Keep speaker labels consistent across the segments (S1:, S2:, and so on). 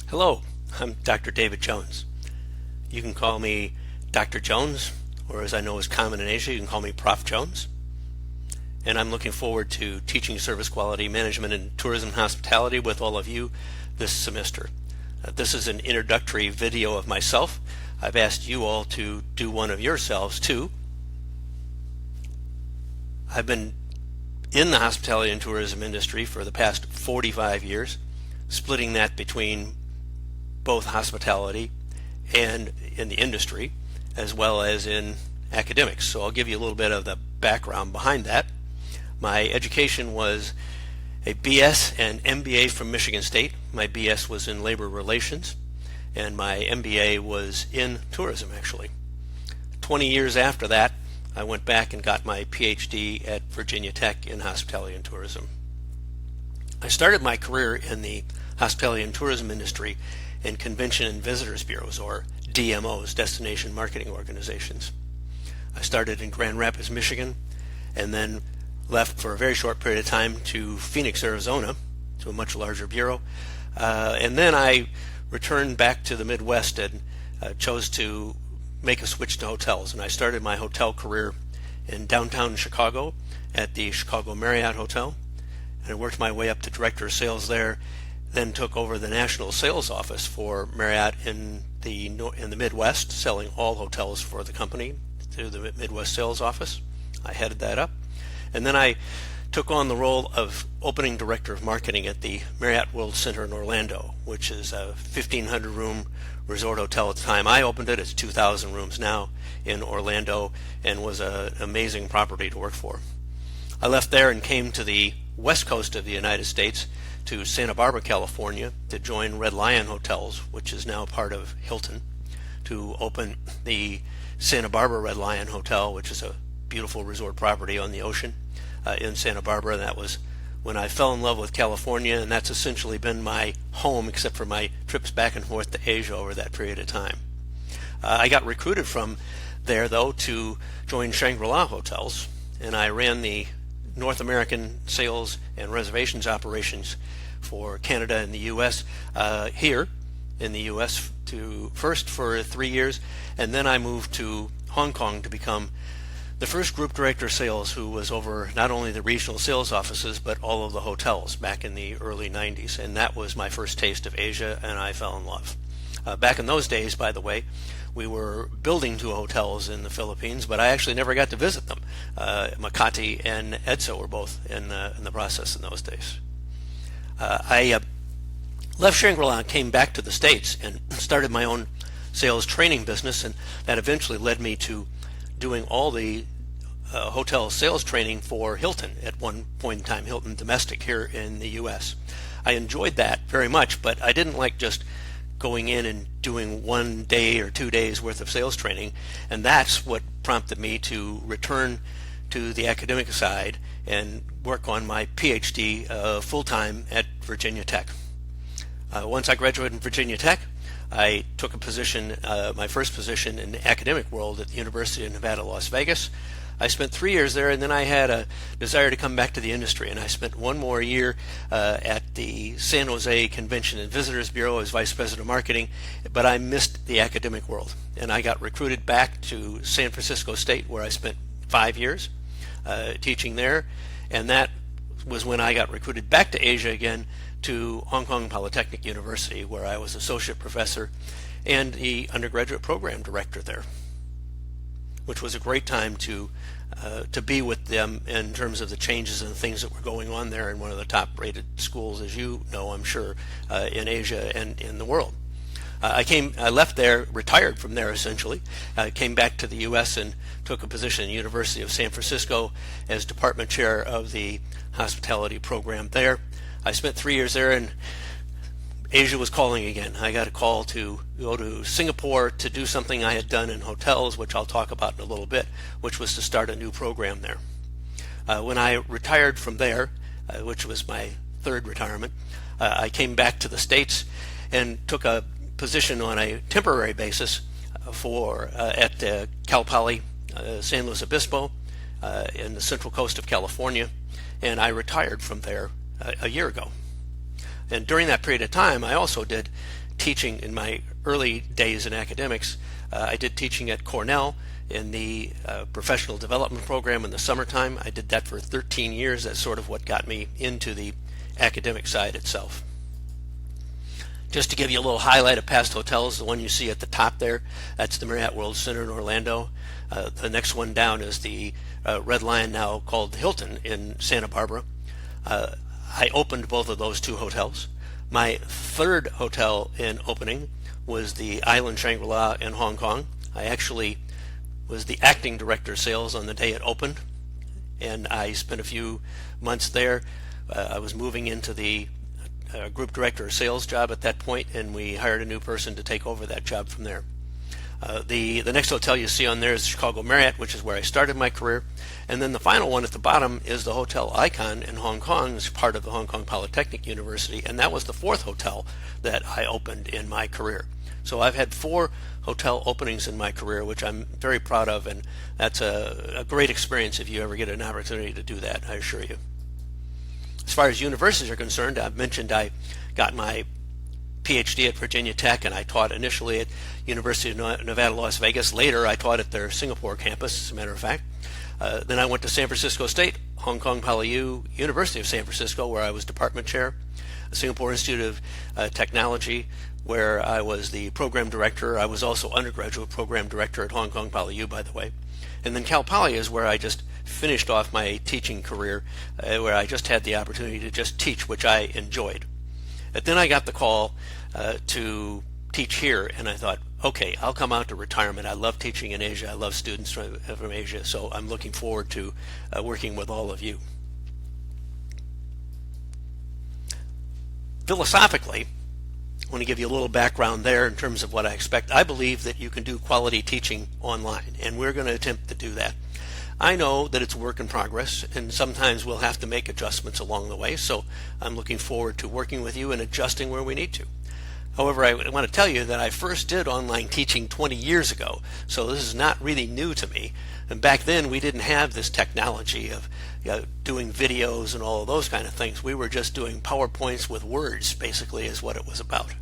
S1: Hello, I'm Dr. David Jones. You can call me Dr. Jones, or as I know is common in Asia, you can call me Prof. Jones. And I'm looking forward to teaching service quality management in tourism and hospitality with all of you this semester. This is an introductory video of myself. I've asked you all to do one of yourselves too. I've been in the hospitality and tourism industry for the past 45 years, splitting that between both hospitality and in the industry, as well as in academics. So I'll give you a little bit of the background behind that. My education was a BS and MBA from Michigan State. My BS was in labor relations, and my MBA was in tourism, actually. 20 years after that, I went back and got my PhD at Virginia Tech in hospitality and tourism. I started my career in the hospitality and tourism industry in convention and visitors bureaus, or DMOs, destination marketing organizations. I started in Grand Rapids, Michigan, and then left for a very short period of time to Phoenix, Arizona, to a much larger bureau. And then I returned back to the Midwest and chose to make a switch to hotels. And I started my hotel career in downtown Chicago at the Chicago Marriott Hotel. And I worked my way up to director of sales there, then took over the national sales office for Marriott in the Midwest, selling all hotels for the company through the Midwest sales office. I headed that up. And then I took on the role of opening director of marketing at the Marriott World Center in Orlando, which is a 1,500 room resort hotel at the time. I opened it. It's 2,000 rooms now in Orlando and was an amazing property to work for. I left there and came to the west coast of the United States to Santa Barbara, California, to join Red Lion Hotels, which is now part of Hilton, to open the Santa Barbara Red Lion Hotel, which is a beautiful resort property on the ocean in Santa Barbara. And that was when I fell in love with California, and that's essentially been my home except for my trips back and forth to Asia over that period of time. I got recruited from there, though, to join Shangri-La Hotels, and I ran the North American sales and reservations operations for Canada and the U.S. Here in the U.S. first for 3 years, and then I moved to Hong Kong to become the first group director of sales who was over not only the regional sales offices but all of the hotels back in the early 90s, and that was my first taste of Asia, and I fell in love. Back in those days, by the way, we were building 2 hotels in the Philippines, but I actually never got to visit them. Makati and Edsa were both in the process in those days. I left Shangri-La and came back to the States and started my own sales training business, and that eventually led me to doing all the hotel sales training for Hilton at one point in time, Hilton Domestic here in the U.S. I enjoyed that very much, but I didn't like just going in and doing 1 day or 2 days worth of sales training, and that's what prompted me to return to the academic side and work on my PhD full-time at Virginia Tech. Once I graduated from Virginia Tech, I took a position, my first position in the academic world at the University of Nevada, Las Vegas. I spent 3 years there, and then I had a desire to come back to the industry, and I spent 1 more year at the San Jose Convention and Visitors Bureau as Vice President of Marketing, but I missed the academic world, and I got recruited back to San Francisco State, where I spent 5 years teaching there, and that was when I got recruited back to Asia again to Hong Kong Polytechnic University, where I was associate professor and the undergraduate program director there, which was a great time to be with them in terms of the changes and the things that were going on there in one of the top-rated schools, as you know, I'm sure, in Asia and in the world. I left there, retired from there essentially, came back to the U.S. and took a position in the University of San Francisco as department chair of the hospitality program there. I spent 3 years there, and Asia was calling again. I got a call to go to Singapore to do something I had done in hotels, which I'll talk about in a little bit, which was to start a new program there. When I retired from there, which was my third retirement, I came back to the States and took a position on a temporary basis at Cal Poly San Luis Obispo in the central coast of California, and I retired from there a year ago. And during that period of time, I also did teaching in my early days in academics. I did teaching at Cornell in the professional development program in the summertime. I did that for 13 years. That's sort of what got me into the academic side itself. Just to give you a little highlight of past hotels, the one you see at the top there, that's the Marriott World Center in Orlando. The next one down is the Red Lion, now called the Hilton in Santa Barbara. I opened both of those two hotels. My third hotel in opening was the Island Shangri-La in Hong Kong. I actually was the acting director of sales on the day it opened, and I spent a few months there. I was moving into the group director of sales job at that point, and we hired a new person to take over that job from there. The next hotel you see on there is the Chicago Marriott, which is where I started my career. And then the final one at the bottom is the Hotel Icon in Hong Kong, as part of the Hong Kong Polytechnic University, and that was the fourth hotel that I opened in my career. So I've had 4 hotel openings in my career, which I'm very proud of, and that's a great experience if you ever get an opportunity to do that, I assure you. As far as universities are concerned, I've mentioned I got my PhD at Virginia Tech, and I taught initially at University of Nevada, Las Vegas. Later, I taught at their Singapore campus, as a matter of fact. Then I went to San Francisco State, Hong Kong PolyU, University of San Francisco, where I was department chair, the Singapore Institute of Technology, where I was the program director. I was also undergraduate program director at Hong Kong PolyU, by the way. And then Cal Poly is where I just finished off my teaching career, where I just had the opportunity to just teach, which I enjoyed. But then I got the call to teach here, and I thought, okay, I'll come out to retirement. I love teaching in Asia. I love students from Asia, so I'm looking forward to working with all of you. Philosophically, I want to give you a little background there in terms of what I expect. I believe that you can do quality teaching online, and we're going to attempt to do that. I know that it's a work in progress, and sometimes we'll have to make adjustments along the way, so I'm looking forward to working with you and adjusting where we need to. However, I want to tell you that I first did online teaching 20 years ago, so this is not really new to me. And back then, we didn't have this technology of doing videos and all of those kind of things. We were just doing PowerPoints with words, basically, is what it was about.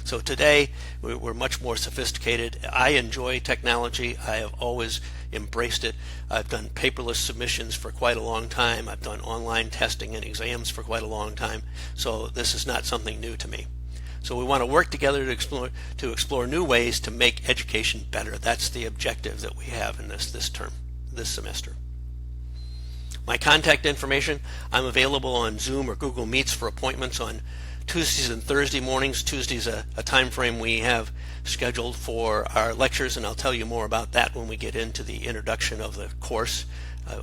S1: So today, we're much more sophisticated. I enjoy technology. I have always embraced it. I've done paperless submissions for quite a long time. I've done online testing and exams for quite a long time. So this is not something new to me. So we want to work together to explore new ways to make education better. That's the objective that we have in this semester. My contact information, I'm available on Zoom or Google Meets for appointments on Tuesdays and Thursday mornings. Tuesday's a time frame we have scheduled for our lectures, and I'll tell you more about that when we get into the introduction of the course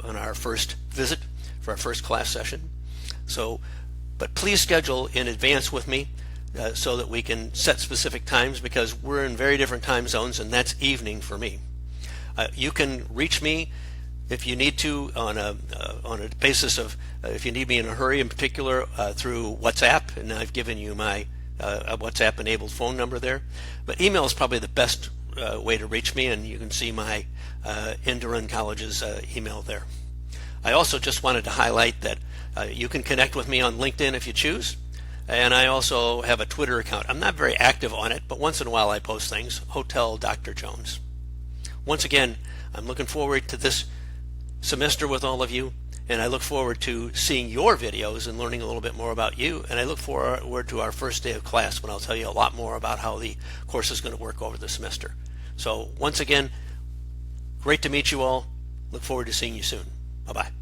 S1: on our first visit for our first class session. But please schedule in advance with me so that we can set specific times, because we're in very different time zones, and that's evening for me. You can reach me if you need to on a basis of if you need me in a hurry, in particular through WhatsApp, and I've given you my WhatsApp enabled phone number there. But email is probably the best way to reach me, and you can see my Enderun College's email there. I also just wanted to highlight that you can connect with me on LinkedIn if you choose, and I also have a Twitter account. I'm not very active on it, but once in a while I post things. Hotel Dr. Jones. Once again, I'm looking forward to this semester with all of you, and I look forward to seeing your videos and learning a little bit more about you, and I look forward to our first day of class when I'll tell you a lot more about how the course is going to work over the semester. So once again, great to meet you all. Look forward to seeing you soon. Bye-bye.